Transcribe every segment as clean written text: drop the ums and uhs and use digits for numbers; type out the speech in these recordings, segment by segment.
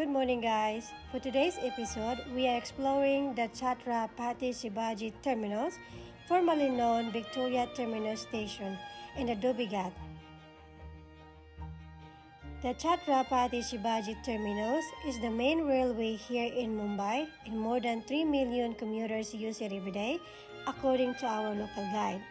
Good morning, guys. For today's episode, we are exploring the Chhatrapati Shivaji Terminus, formerly known Victoria Terminus Station, in the Dhobi Ghat. The Chhatrapati Shivaji Terminus is the main railway here in Mumbai, and more than 3 million commuters use it every day, according to our local guide.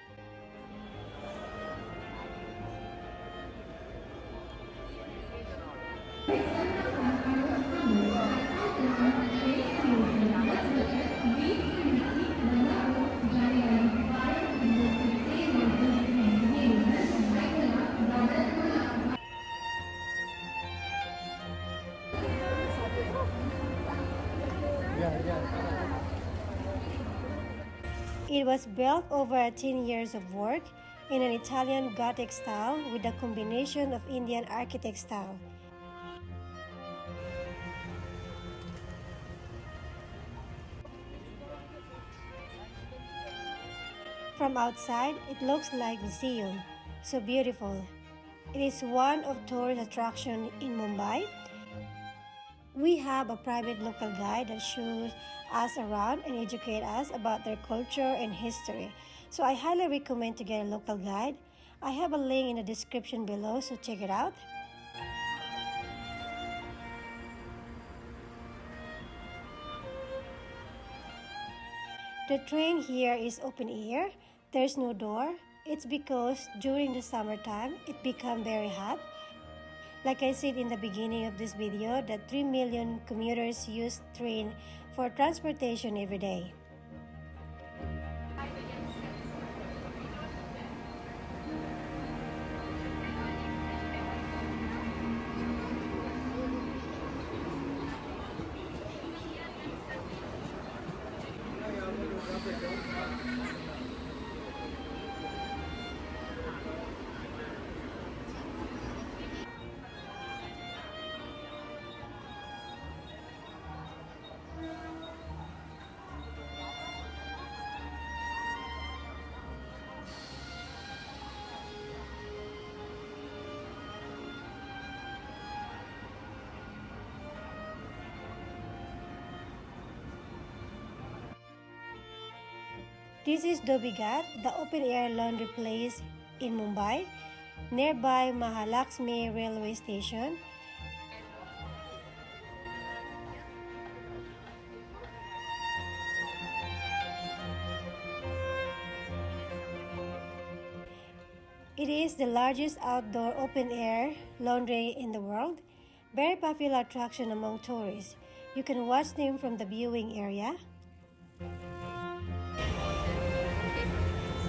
It was built over 10 years of work in an Italian Gothic style with a combination of Indian architect style. From outside, it looks like a museum, so beautiful. It is one of tourist attractions in Mumbai. We have a private local guide that shows us around and educate us about their culture and history. So I highly recommend to get a local guide. I have a link in the description below, so check it out. The train here is open air. There's no door. It's because during the summertime, it becomes very hot. Like I said in the beginning of this video, that 3 million commuters use train for transportation every day. This is Dhobi Ghat, the open-air laundry place in Mumbai, nearby Mahalakshmi railway station. It is the largest outdoor open-air laundry in the world, very popular attraction among tourists. You can watch them from the viewing area.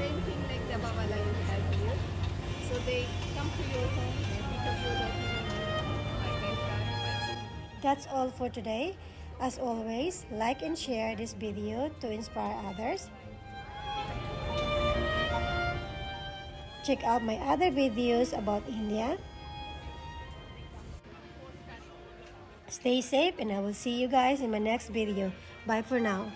Same thing like the babala you have here. So they come to your home because you like That's all for today. As always, like and share this video to inspire others. Check out my other videos about India. Stay safe and I will see you guys in my next video. Bye for now.